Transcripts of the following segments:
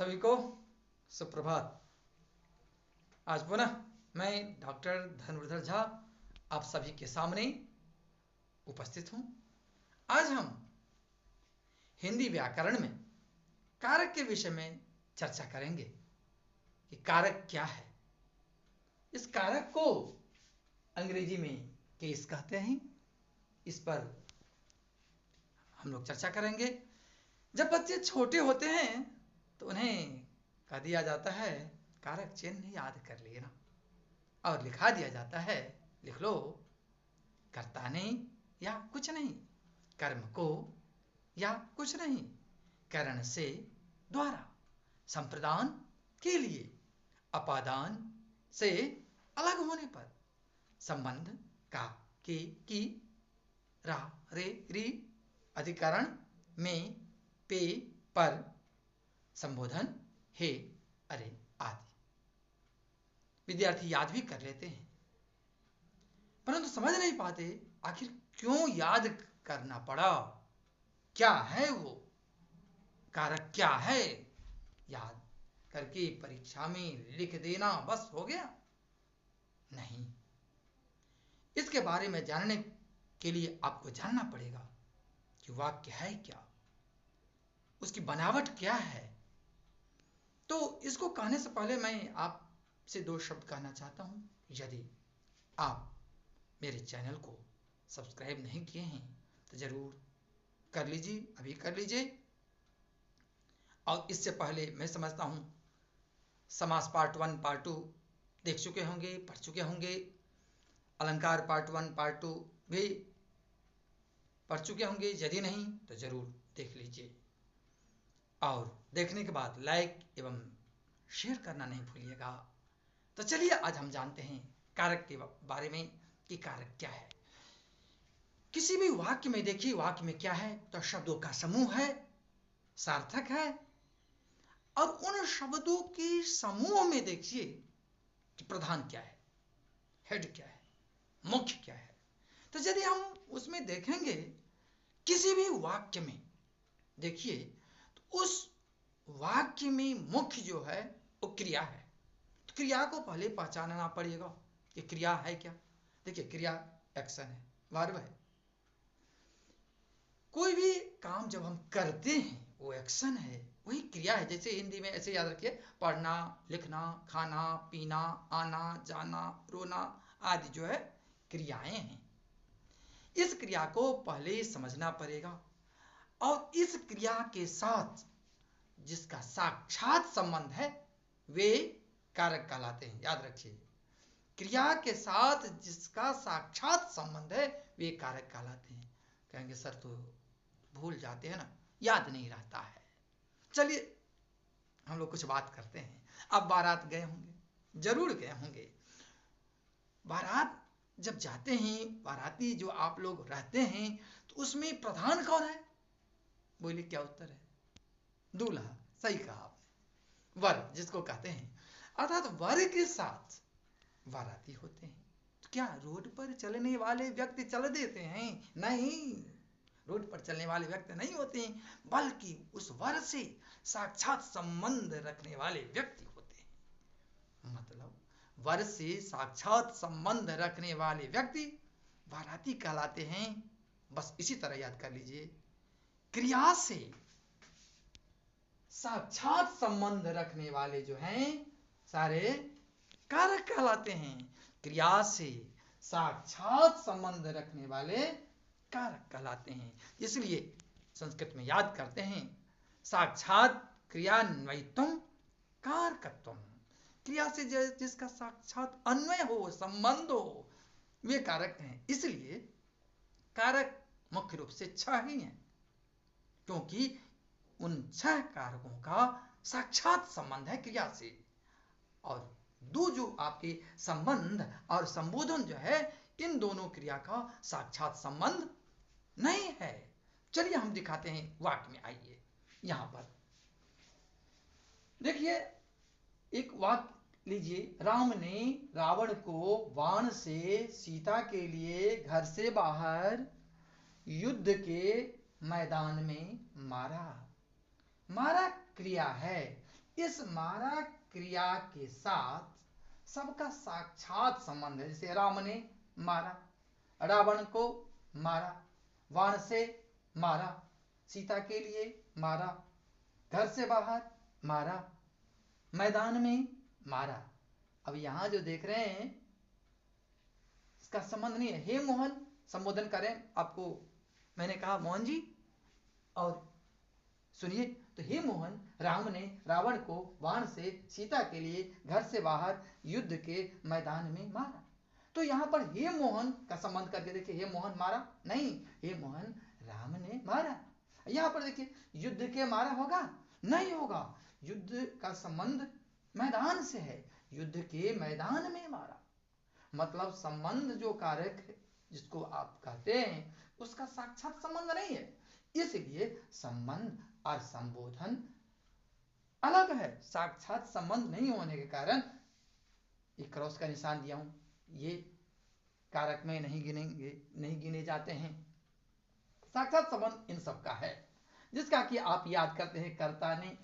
सभी को सुप्रभात। आज पुनः मैं डॉक्टर धर्मेंद्र झा आप सभी के सामने उपस्थित हूं। आज हम हिंदी व्याकरण में कारक के विषय में चर्चा करेंगे कि कारक क्या है। इस कारक को अंग्रेजी में केस कहते हैं। इस पर हम लोग चर्चा करेंगे। जब बच्चे छोटे होते हैं तो उन्हें कह दिया जाता है कारक चिन्ह याद कर लेना और लिखा दिया जाता है लिख लो कर्ता नहीं या कुछ नहीं, कर्म को या कुछ नहीं, करण से द्वारा, संप्रदान के लिए, अपादान से अलग होने पर, संबंध का के की, रा रे री, अधिकरण में, पे पर, संबोधन हे अरे आदि। विद्यार्थी याद भी कर लेते हैं परंतु समझ नहीं पाते आखिर क्यों याद करना पड़ा, क्या है वो कारक, क्या है। याद करके परीक्षा में लिख देना बस हो गया? नहीं, इसके बारे में जानने के लिए आपको जानना पड़ेगा कि वाक्य है क्या, उसकी बनावट क्या है। तो इसको कहने से पहले मैं आपसे दो शब्द कहना चाहता हूं। यदि आप मेरे चैनल को सब्सक्राइब नहीं किए हैं तो जरूर कर लीजिए, अभी कर लीजिए। और इससे पहले मैं समझता हूं समास पार्ट 1 पार्ट 2 देख चुके होंगे, पढ़ चुके होंगे। अलंकार पार्ट 1 पार्ट 2 भी पढ़ चुके होंगे। यदि नहीं तो जरूर देख लीजिए और देखने के बाद लाइक एवं शेयर करना नहीं भूलिएगा। तो चलिए आज हम जानते हैं कारक के बारे में कि कारक क्या है। किसी भी वाक्य में देखिए, वाक्य में क्या है तो शब्दों का समूह है, सार्थक है। और उन शब्दों के समूह में देखिए कि प्रधान क्या है, हेड क्या है, मुख्य क्या है। तो यदि हम उसमें देखेंगे किसी भी वाक्य में देखिए तो उस वाक्य में मुख्य जो है वो क्रिया है। तो क्रिया को पहले पहचानना पड़ेगा कि क्रिया है क्या। देखिए क्रिया एक्शन है, वर्ब है। कोई भी काम जब हम करते हैं वो एक्शन है, वही क्रिया है। जैसे हिंदी में ऐसे याद रखिए, पढ़ना, लिखना, खाना, पीना, आना, जाना, रोना आदि जो है क्रियाएं हैं। इस क्रिया को पहले समझना पड़ेगा और इस क्रिया के साथ जिसका साक्षात संबंध है वे कारक कहलाते हैं। याद रखिए, क्रिया के साथ जिसका साक्षात संबंध है वे कारक कहलाते हैं। कहेंगे सर तो भूल जाते हैं ना, याद नहीं रहता है। चलिए हम लोग कुछ बात करते हैं। अब बारात गए होंगे, जरूर गए होंगे। बारात जब जाते हैं, बाराती जो आप लोग रहते हैं तो उसमें प्रधान कौन है? बोलिए क्या उत्तर है? दूल्हा। सही कहा आपने। वर जिसको कहते हैं, अर्थात वर के साथ बाराती होते हैं। तो क्या रोड पर चलने वाले व्यक्ति चल देते हैं? नहीं, रोड पर चलने वाले व्यक्ति नहीं होते हैं, बल्कि उस वर से साक्षात संबंध रखने वाले व्यक्ति होते हैं। मतलब वर से साक्षात संबंध रखने वाले व्यक्ति बाराती कहलाते हैं। बस इसी तरह याद कर लीजिए, क्रिया से साक्षात संबंध रखने वाले जो हैं सारे कारक कहलाते हैं। क्रिया से साक्षात संबंध रखने वाले कारक कहलाते हैं। इसलिए संस्कृत में याद करते हैं साक्षात क्रियान्वयित्वम कारकत्वम। क्रिया से जिसका साक्षात अन्वय हो, संबंध हो, वे कारक हैं। इसलिए कारक मुख्य रूप से 6 ही हैं, क्योंकि उन 6 कारकों का साक्षात संबंध है क्रिया से। और दो जो आपके संबंध और संबोधन जो है, इन दोनों क्रिया का साक्षात संबंध नहीं है। चलिए हम दिखाते हैं वाक्य में। आइए यहां पर देखिए, एक वाक्य लीजिए। राम ने रावण को बाण से सीता के लिए घर से बाहर युद्ध के मैदान में मारा। मारा क्रिया है, इस मारा क्रिया के साथ सबका साक्षात संबंध है। जैसे राम ने मारा, रावण को मारा, बाण से मारा, सीता के लिए मारा, घर से बाहर मारा, मैदान में मारा। अब यहां जो देख रहे हैं इसका संबंध नहीं है। हे मोहन संबोधन करें आपको, मैंने कहा मोहन जी, और सुनिए, तो हे मोहन, राम ने रावण को बाण से सीता के लिए घर से बाहर युद्ध के मैदान में मारा। तो यहां पर हे मोहन का संबंध करके देखिए, हे मोहन मारा नहीं, हे मोहन राम ने मारा। यहां पर देखिए युद्ध के मारा होगा, नहीं होगा, युद्ध का संबंध मैदान से है, युद्ध के मैदान में मारा। मतलब संबंध जो कारक है जिसको आप कहते हैं उसका साक्षात संबंध नहीं है, इसलिए संबंध और संबोधन अलग है। साक्षात संबंध नहीं होने के कारण ये क्रॉस का निशान दिया हूं, ये कारक में नहीं गिने जाते हैं। साक्षात संबंध इन सब का है, जिसका कि आप याद करते हैं, कर्ता ने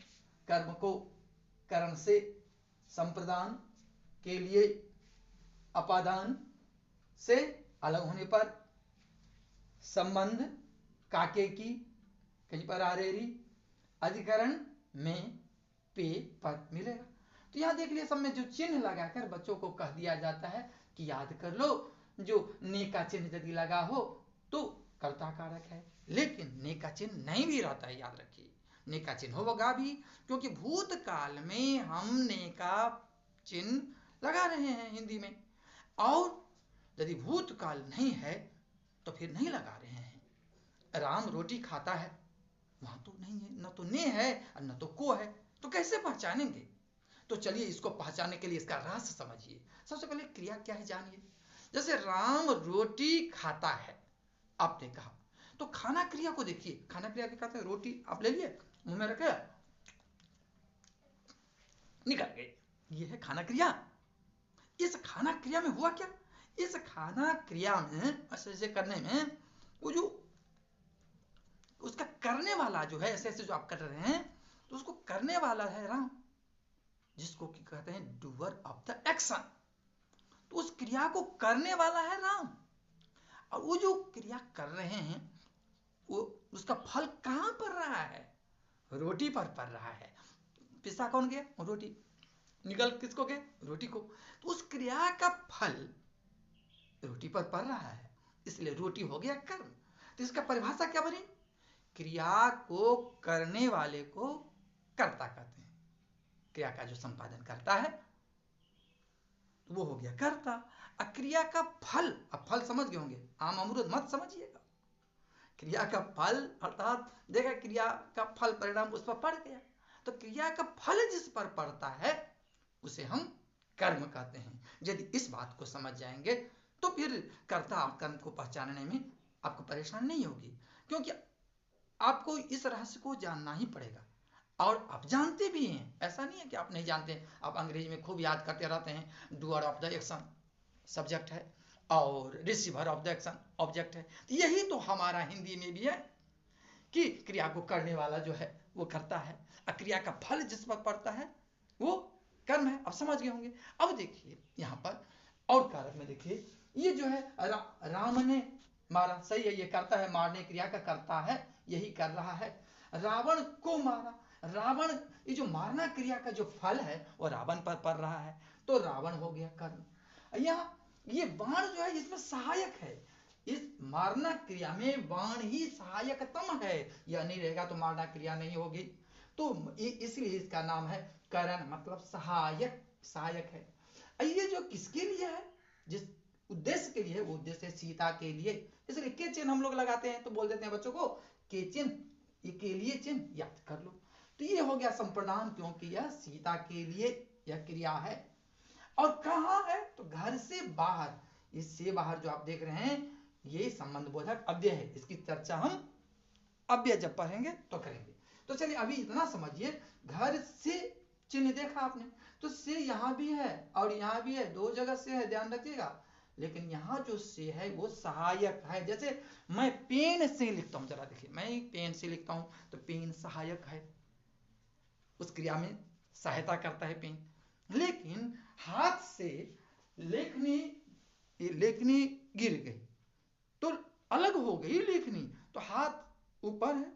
कर्म को कर्म से संप्रदान के लिए अपादान से अलग होने पर संबंध काके की कहीं पर आरेरी अधिकरण में पे पर मिलेगा। तो यहां देख लिया, सब में जो चिन्ह लगाकर बच्चों को कह दिया जाता है कि याद कर लो, जो ने का चिन्ह यदि लगा हो तो कर्ता कारक है, लेकिन ने का चिन्ह नहीं भी रहता है, याद रखिए, ने का चिन्ह होगा भी, क्योंकि भूतकाल में हम ने का चिन्ह लगा रहे हैं हिंदी में, और यदि भूतकाल नहीं है तो फिर नहीं लगा रहे हैं। राम रोटी खाता है, वहां तो नहीं है, न तो ने है और न तो को है, तो कैसे पहचानेंगे? तो चलिए इसको पहचानने के लिए इसका रहस्य समझिए। सबसे पहले क्रिया क्या है जानिए। जैसे राम रोटी खाता है, आपने कहा, तो खाना क्रिया को देखिए। खाना क्रिया के कहते हैं, रोटी आप ले लिए, मुंह में रखे, निकल गए, ये है खाना क्रिया। इस खाना क्रिया में हुआ क्या? इस खाना क्रिया में ऐसे करने में वो जो उसका करने वाला जो है, ऐसे ऐसे जो आप कर रहे हैं, तो उसको करने वाला है राम, जिसको कि कहते हैं डूअर ऑफ द एक्शन। तो उस क्रिया को करने वाला है राम, और वो जो क्रिया कर रहे हैं वो उसका फल कहां पड़ रहा है? रोटी पर पड़ रहा है। पिसा कौन गया? रोटी। निकल किसको गए? रोटी को। तो उस क्रिया का फल रोटी पर पड़ रहा है, इसलिए रोटी हो गया कर्म। तो इसका परिभाषा क्या बनी? क्रिया को करने वाले को कर्ता कहते हैं, क्रिया का जो संपादन करता है वो हो गया कर्ता। क्रिया का फल, अब फल समझ गए होंगे, आम अमरूद मत समझिएगा। क्रिया का फल अर्थात देखा क्रिया का फल परिणाम उस पर पड़ गया, तो क्रिया का फल जिस पर पड़ता है उसे हम कर्म कहते हैं। यदि इस बात को समझ जाएंगे तो फिर कर्ता और कर्म को पहचानने में आपको परेशानी नहीं होगी, क्योंकि आपको इस रहस्य को जानना ही पड़ेगा, और आप जानते भी हैं, ऐसा नहीं है कि आप नहीं जानते। आप अंग्रेजी में खूब याद करते रहते हैं, doer of the action subject है और receiver of the action object है। तो यही तो हमारा हिंदी में भी है कि क्रिया को करने वाला जो है वो करता है, और क्रिया का फल जिस पर पड़ता है वो कर्म है। अब समझ गए होंगे। अब देखिए यहाँ पर और कारक में देखिए, ये जो है राम ने मारा, सही है, ये करता है, मारने क्रिया का करता है, यही कर रहा है। रावण को मारा, रावण, ये जो मारना क्रिया का जो फल है वो रावण पर पड़ रहा है, तो रावण हो गया कर्म। यहाँ ये बाण जो है इसमें सहायक है, इस मारना क्रिया में बाण ही सहायकतम है, यह नहीं रहेगा तो मारना क्रिया नहीं होगी। तो इसलिए इसका नाम है करण, मतलब सहायक, सहायक है। ये जो किसके लिए है? जिस उद्देश्य के लिए, वो उद्देश्य सीता के लिए, इसलिए के चिन्ह हम लोग लगाते हैं, तो बोल देते हैं बच्चों को के चिन्ह, ये के लिए चिन्ह याद कर लो। तो ये हो गया संप्रदान, क्योंकि यह सीता के लिए यह क्रिया है। और कहां है? तो घर से बाहर, इससे बाहर जो आप देख रहे हैं ये संबंध बोधक अव्यय है, इसकी चर्चा हम अव्यय जब पढ़ेंगे तो करेंगे। तो चलिए अभी इतना समझिए, घर से चिन्ह देखा आपने, तो से यहां भी है और यहां भी है, दो जगह से है, ध्यान रखिएगा। लेकिन यहां जो से है वो सहायक है। जैसे मैं पेन से लिखता हूं, जरा देखिए, मैं पेन से लिखता हूं तो पेन सहायक है, उस क्रिया में सहायता करता है पेन। लेकिन हाथ से लेखनी गिर गई तो अलग हो गई लेखनी, तो हाथ ऊपर है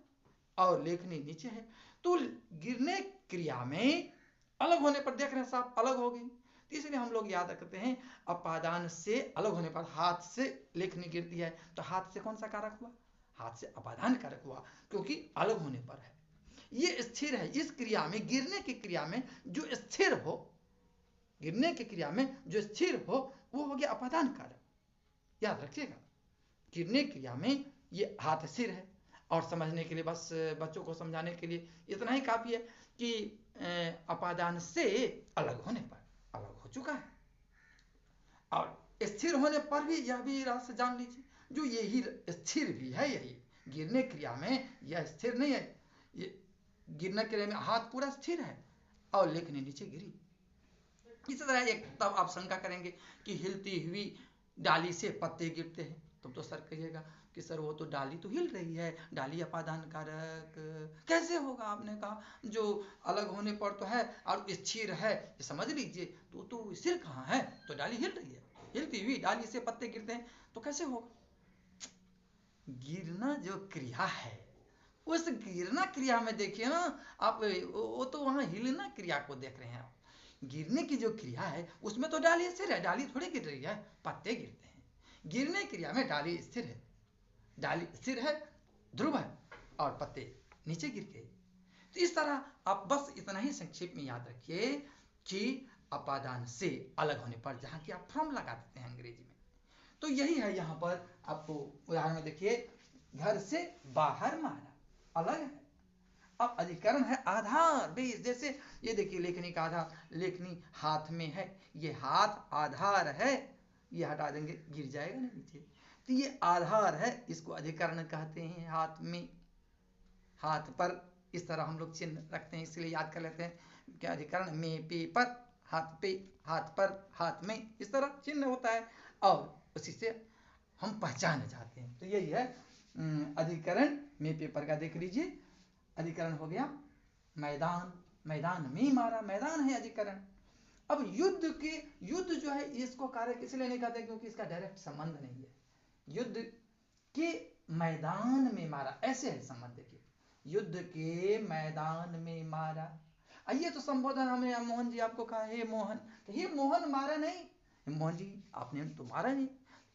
और लेखनी नीचे है, तो गिरने क्रिया में अलग होने पर देख रहे हैं साफ अलग हो गई। तो इसलिए हम लोग याद रखते हैं अपादान से अलग होने पर हाथ से लेखनी गिरती है, तो हाथ से कौन सा कारक हुआ? हाथ से अपादान कारक हुआ, क्योंकि अलग होने पर है। ये स्थिर है। इस क्रिया में, गिरने की क्रिया में जो स्थिर हो, गिरने की क्रिया में जो स्थिर हो वो हो गया अपादान कारक। याद रखिएगा, गिरने की क्रिया में ये हाथ स्थिर है। और समझने के लिए, बस बच्चों को समझाने के लिए इतना ही काफी है कि अपादान से अलग होने पर अलग हो चुका है। और स्थिर होने पर भी यह भी रहस्य जान लीजिए, जो यही स्थिर भी है, यही गिरने क्रिया में यह स्थिर नहीं है। ये गिरने क्रिया में हाथ पूरा स्थिर है और लेखनी नीचे गिरी। इसी तरह एक तब आप शंका करेंगे कि हिलती हुई डाली से पत्ते गिरते हैं, तब तो सर कहिएगा कि सर वो तो डाली तो हिल रही है, डाली अपादान कारक कैसे होगा? आपने कहा जो अलग होने पर तो है और स्थिर है, समझ लीजिए। तो स्थिर कहाँ है? तो डाली हिल रही है, हिलती हुई डाली से पत्ते गिरते हैं तो कैसे होगा? गिरना जो क्रिया है, उस गिरना क्रिया में देखिए ना आप, वो तो वहां हिलना क्रिया को देख रहे हैं आप। गिरने की जो क्रिया है उसमें तो डाली स्थिर है, डाली थोड़ी गिर रही है, पत्ते गिरते हैं। गिरने क्रिया में डाली स्थिर है, डाली स्थिर है, ध्रुव है, और पत्ते नीचे गिर गए। तो इस तरह आप बस इतना ही संक्षेप में याद रखिए कि अपादान से अलग होने पर, जहां की आप फ्रॉम लगा देते हैं अंग्रेजी में, तो यही है। यहाँ पर आपको उदाहरण में देखिए, घर से बाहर मारा, अलग है। अब अधिकरण है आधार बेस, जैसे ये देखिए लेखनी का आधार, लेखनी हाथ में है, ये हाथ आधार है, ये हटा देंगे गिर जाएगा ना नीचे, तो ये आधार है, इसको अधिकरण कहते हैं। हाथ में, हाथ पर इस तरह हम लोग चिन्ह रखते हैं, इसलिए याद कर लेते हैं क्या अधिकरण में, पे पर, हाथ पे, हाथ पर, हाथ में, इस तरह चिन्ह होता है और उसी से हम पहचान जाते हैं। तो यही है अधिकरण में। पेपर का देख लीजिए, अधिकरण हो गया मैदान, मैदान में मारा, मैदान है अधिकरण। अब युद्ध जो है इसको कारक इसलिए नहीं कहते क्योंकि इसका डायरेक्ट संबंध नहीं है। युद्ध के मैदान में मारा, ऐसे है संबंध। देखिए, युद्ध के मैदान में मारा, ये तो संबोधन हमने मोहन जी आपको कहा, हे मोहन, तो हे मोहन मारा नहीं, मोहन जी आपने तो मारा नहीं,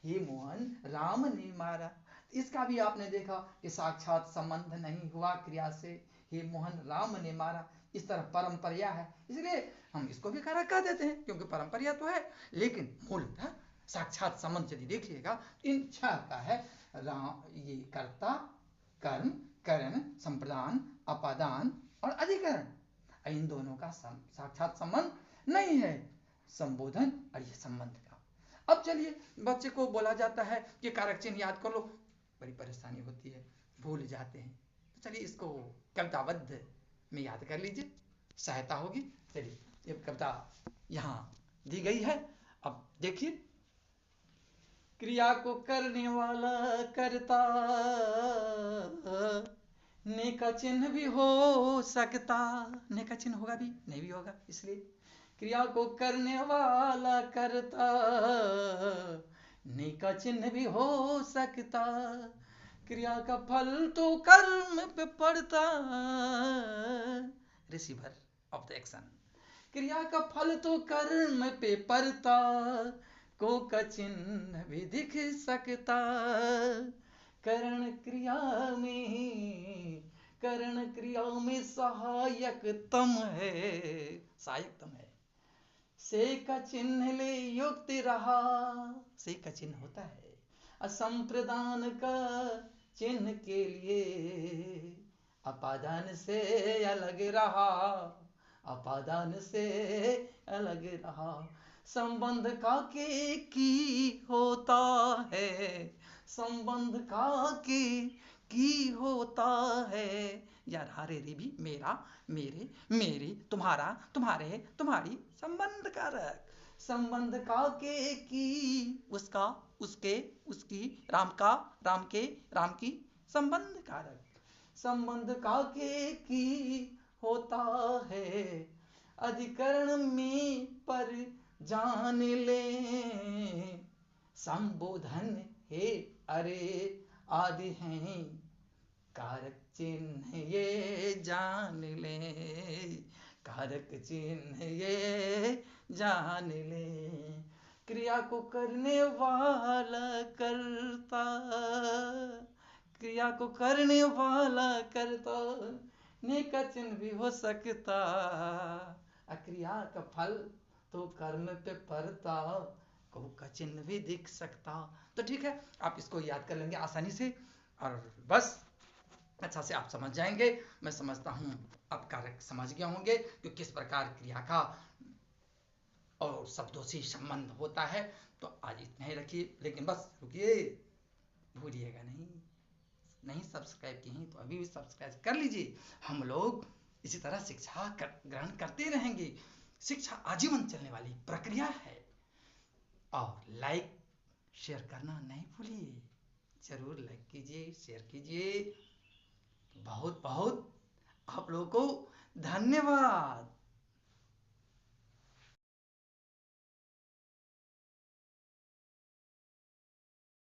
हे मोहन राम ने मारा। इसका भी आपने देखा कि साक्षात संबंध नहीं हुआ क्रिया से, हे मोहन राम ने मारा, इस तरह परंपरिया है, इसलिए हम इसको भी कारक कह देते हैं क्योंकि परंपरिया तो है। लेकिन मूलतः साक्षात संबंध यदि देखिएगा इन छह का है, राम, ये कर्ता, कर्म, करण, संप्रदान, अपादान और अधिकरण, इन दोनों का साक्षात संबंध नहीं है, संबोधन और ये संबंध का। अब चलिए, बच्चे को बोला जाता है कि कारक चिन्ह याद कर लो, बड़ी परेशानी होती है, भूल जाते हैं। तो चलिए इसको कविताबद्ध में याद कर लीजिए, सहायता होगी। चलिए, ये कविता यहाँ दी गई है, अब देखिए। क्रिया को करने वाला करता, ने का चिन्ह भी हो सकता, ने का चिन्ह होगा भी नहीं भी होगा, इसलिए क्रिया को करने वाला करता, ने का चिन्ह भी हो सकता, क्रिया का फल तो कर्म पे पड़ता, रिसीवर ऑफ द एक्शन, क्रिया का फल तो कर्म पे पड़ता, को का चिन्ह भी दिख सकता, करण क्रिया में सहायक तम है, सहायक तम है, से का चिन्ह ले युक्त रहा, से का चिन्ह होता है, असंप्रदान का चिन्ह के लिए अपादान से अलग रहा, अपादान से अलग रहा, संबंध का के की होता है, संबंध का के की होता है, यार हारे रे भी, मेरा, मेरे, मेरी, तुम्हारा, तुम्हारे, तुम्हारी, संबंध कारक, संबंध का के की, उसका, उसके, उसकी, राम का, राम के, राम की, संबंध कारक, संबंध का के की होता है, अधिकरण में पर जान ले, संबोधन हे अरे आदि हैं, कारक चिन्ह ये जान ले, कारक चिन्ह ये जान ले। क्रिया को करने वाला करता, क्रिया को करने वाला करता, ने का चिन्ह भी हो सकता, अक्रिया का फल तो कर्म पे पड़ता, को का चिन्ह भी दिख सकता। तो ठीक है, आप इसको याद कर लेंगे आसानी से और बस अच्छा से आप समझ जाएंगे। मैं समझता हूं अब कारक समझ गए होंगे कि किस प्रकार क्रिया का और शब्दों से संबंध होता है। तो आज इतना ही रखिए, लेकिन बस रुकिए, भूलिएगा नहीं सब्सक्राइब की हैं तो अभी भी सब्सक्राइब कर लीजिए। हम लोग इसी तरह शिक्षा ग्रहण करते रहेंगे। शिक्षा आजीवन चलने वाली प्रक्रिया है। और लाइक शेयर करना नहीं भूलिए, जरूर लाइक कीजिए, शेयर कीजिए। बहुत बहुत आप लोगों को धन्यवाद।